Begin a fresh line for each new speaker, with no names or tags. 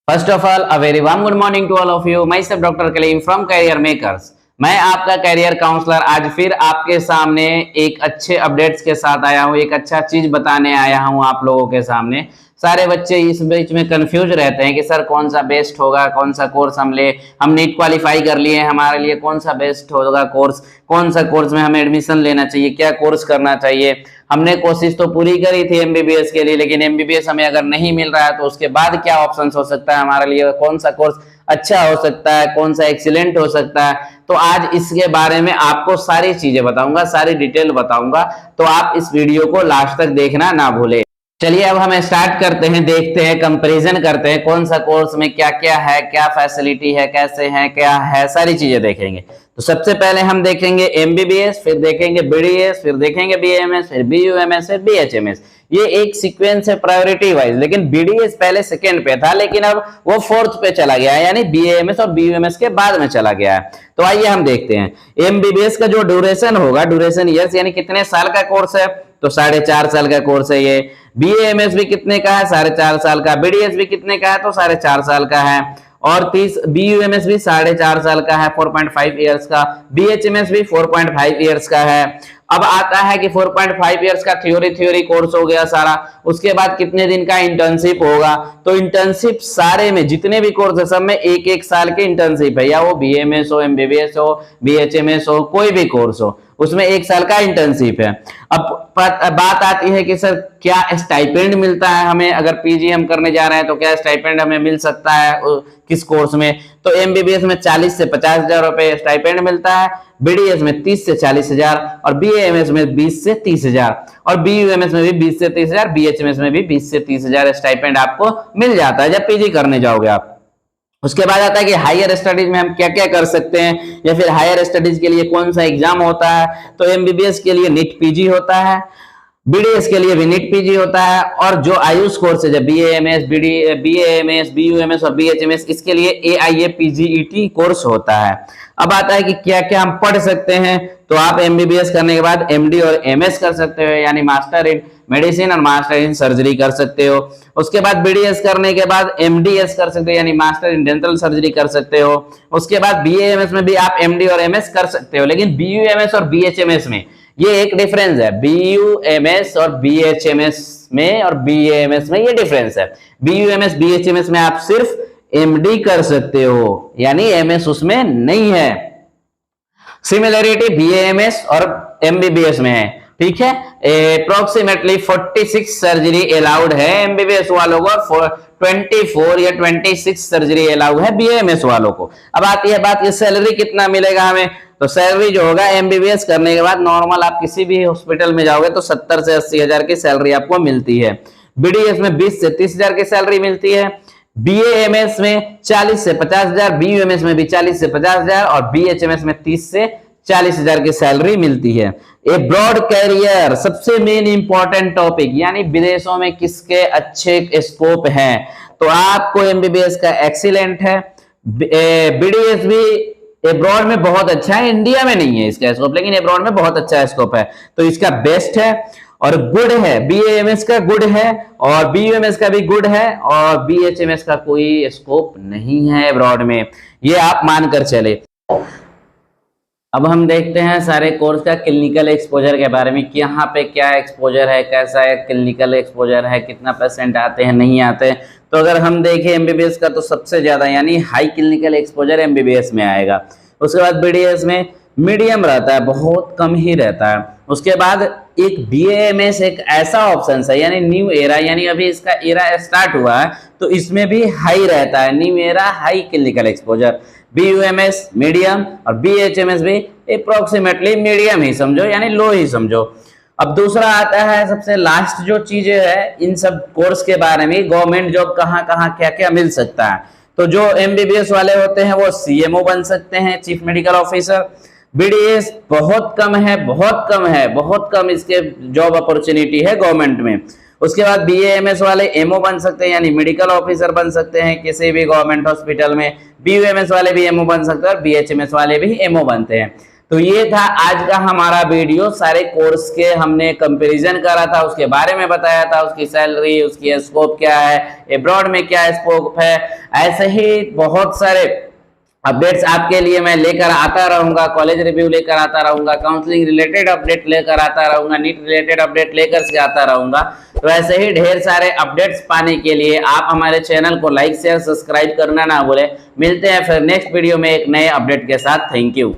First of all a very warm good morning to all of you. Myself doctor Kaleem from career makers. मैं आपका career counsellor आज फिर आपके सामने एक अच्छे अपडेट्स के साथ आया हूँ, एक अच्छा चीज बताने आया हूँ आप लोगों के सामने। सारे बच्चे इस बीच में कंफ्यूज रहते हैं कि सर कौन सा बेस्ट होगा, कौन सा कोर्स हम ले, हम नीट क्वालिफाई कर लिए हैं, हमारे लिए कौन सा बेस्ट होगा कोर्स, कौन सा कोर्स में हमें एडमिशन लेना चाहिए, क्या कोर्स करना चाहिए। हमने कोशिश तो पूरी करी थी एमबीबीएस के लिए, लेकिन एमबीबीएस हमें अगर नहीं मिल रहा है तो उसके बाद क्या ऑप्शंस हो सकता है हमारे लिए, कौन सा कोर्स अच्छा हो सकता है, कौन सा एक्सीलेंट हो सकता है। तो आज इसके बारे में आपको सारी चीजें बताऊंगा, सारी डिटेल बताऊंगा, तो आप इस वीडियो को लास्ट तक देखना ना भूले। चलिए अब हम स्टार्ट करते हैं, देखते हैं, कंपैरिजन करते हैं कौन सा कोर्स में क्या क्या है, क्या फैसिलिटी है, कैसे है, क्या है, सारी चीजें देखेंगे। तो सबसे पहले हम देखेंगे एमबीबीएस, फिर देखेंगे बीडीएस, फिर देखेंगे बीएमएस, फिर बीयूएमएस, फिर बीएचएमएस। ये एक सीक्वेंस है प्रायोरिटी वाइज, लेकिन बीडीएस पहले सेकंड पे था, लेकिन अब वो फोर्थ पे चला गया है, यानी बीएमएस और बीयूएमएस के बाद में चला गया है। तो आइए हम देखते हैं एमबीबीएस का जो ड्यूरेशन होगा, ड्यूरेशन ईयर्स यानी कितने साल का कोर्स है, तो 4.5 साल का कोर्स है ये। बीएमएस भी कितने का है, 4.5 साल का। बीडीएस भी कितने का है, तो 4.5 साल का है। और बीयूएमएस भी 4.5 साल का है, 4.5 ईयर्स का। बीएचएमएस भी 4.5 ईयर्स का है। अब आता है कि 4.5 ईयर्स का थ्योरी कोर्स हो गया सारा, उसके बाद कितने दिन का इंटर्नशिप होगा। तो इंटर्नशिप सारे में जितने भी कोर्स है सब में 1-1 साल के इंटर्नशिप है, या वो बीएमएस हो, एमबीबीएस हो, बीएचएमएस हो, कोई भी कोर्स हो, उसमें 1 साल का इंटर्नशिप है। अब बात आती है कि सर क्या स्टाइपेंड मिलता है हमें, अगर पीजी हम करने जा रहे हैं तो क्या स्टाइपेंड हमें मिल सकता है किस कोर्स में। तो एमबीबीएस में 40 से 50 हजार रुपए स्टाइपेंड मिलता है, बीडीएस में 30 से 40 हजार, और बीएमएस में 20 से 30 हजार, और बीयूएमएस में भी 20 से 30 हजार, बीएचएमएस में भी 20 से 30 हजार स्टाइपेंड आपको मिल जाता है जब पीजी करने जाओगे आप। उसके बाद आता है कि हायर स्टडीज में हम क्या क्या कर सकते हैं, या फिर हायर स्टडीज के लिए कौन सा एग्जाम होता है। तो एमबीबीएस के लिए नीट पीजी होता है, बीडीएस के लिए भी नीट पीजी होता है, और जो आयुष कोर्स है बीएएमएस, बीएएमएस, बीयूएमएस और बीएचएमएस, इसके लिए एआईए पीजीईटी कोर्स होता है। अब आता है कि क्या क्या हम पढ़ सकते हैं। तो आप एमबीबीएस करने के बाद एमडी और एमएस कर सकते हो, यानी मास्टर इन मेडिसिन और मास्टर इन सर्जरी कर सकते हो। उसके बाद बीडीएस करने के बाद एमडीएस कर सकते हो, यानी मास्टर इन डेंटल सर्जरी कर सकते हो। उसके बाद बीएएमएस में भी आप एमडी और एमएस कर सकते हो, लेकिन बीयूएमएस और बीएचएमएस में ये एक डिफरेंस है। बीयूएमएस और बीएचएमएस में और बीएएमएस में ये डिफरेंस है। बीयूएमएस बीएचएमएस में आप सिर्फ एमडी कर सकते हो, यानी एमएस उसमें नहीं है। सिमिलरिटी बीएएमएस और एमबीबीएस में है, ठीक है। अप्रोक्सीमेटली 46 सर्जरी अलाउड है एमबीबीएस वालों को, और 24 या 26 सर्जरी अलाउड है बीएएमएस वालों को। अब आती है बात कि सैलरी कितना मिलेगा हमें। तो सैलरी जो होगा एमबीबीएस करने के बाद नॉर्मल आप किसी भी हॉस्पिटल में जाओगे तो 70 से 80 हजार की सैलरी आपको मिलती है। बीडीएस में 20 से 30 हजार की सैलरी मिलती है, बीएएमएस में 40 से 50 हजार, बीयूएमएस में भी 40 से 50 हजार, और बीएचएमएस में 30 से 40 हजार की सैलरी मिलती है। ए ब्रॉड कैरियर सबसे मेन इंपॉर्टेंट टॉपिक, यानी विदेशों में किसके अच्छे स्कोप हैं। तो आपको एमबीबीएस का एक्सीलेंट है, बीडीएस भी एब्रॉड में बहुत अच्छा है, इंडिया में नहीं है इसका स्कोप, लेकिन एब्रॉड में बहुत अच्छा स्कोप है, तो इसका बेस्ट है और गुड है। बीएएमएस का गुड है, और बीयूएमएस का भी गुड है, और बीएचएमएस का कोई स्कोप नहीं है एब्रॉड में, ये आप मानकर चले। अब हम देखते हैं सारे कोर्स का क्लिनिकल एक्सपोजर के बारे में कि यहाँ पे क्या एक्सपोजर है, कैसा है क्लिनिकल एक्सपोजर है, कितना % आते हैं, नहीं आते। तो अगर हम देखें एमबीबीएस का तो सबसे ज्यादा यानी हाई क्लिनिकल एक्सपोजर एमबीबीएस में आएगा। उसके बाद बीडीएस में मीडियम रहता है, बहुत कम ही रहता है। उसके बाद एक बीएएमएस एक ऐसा ऑप्शन है, यानी न्यू एरा, यानी अभी इसका एरा स्टार्ट हुआ है, तो इसमें भी हाई रहता है, new era high clinical exposure. BUMS medium, और बीएचएमएस भी अप्रोक्सीमेटली मीडियम ही समझो, यानी लो ही समझो। अब दूसरा आता है सबसे लास्ट जो चीजें है इन सब कोर्स के बारे में, गवर्नमेंट जॉब कहाँ कहाँ क्या क्या मिल सकता है। तो जो एमबीबीएस वाले होते हैं वो सीएमओ बन सकते हैं, चीफ मेडिकल ऑफिसर। बीडीएस बहुत कम है, बहुत कम इसके जॉब अपॉर्चुनिटी है गवर्नमेंट में। उसके बाद बीएएमएस वाले एमओ बन सकते हैं, यानी मेडिकल ऑफिसर बन सकते हैं किसी भी गवर्नमेंट हॉस्पिटल में। बीयूएमएस वाले भी एमओ बन सकते हैं, और बीएचएमएस वाले भी एमओ बनते हैं। तो ये था आज का हमारा वीडियो। सारे कोर्स के हमने कंपैरिजन करा था, उसके बारे में बताया था, उसकी सैलरी, उसकी स्कोप क्या है, अब्रॉड में क्या स्कोप है। ऐसे ही बहुत सारे अपडेट्स आपके लिए मैं लेकर आता रहूंगा, कॉलेज रिव्यू लेकर आता रहूंगा, काउंसलिंग रिलेटेड अपडेट लेकर आता रहूंगा, नीट रिलेटेड अपडेट लेकर के आता रहूंगा। तो ऐसे ही ढेर सारे अपडेट्स पाने के लिए आप हमारे चैनल को लाइक शेयर सब्सक्राइब करना ना भूलें। मिलते हैं फिर नेक्स्ट वीडियो में एक नए अपडेट के साथ। Thank you.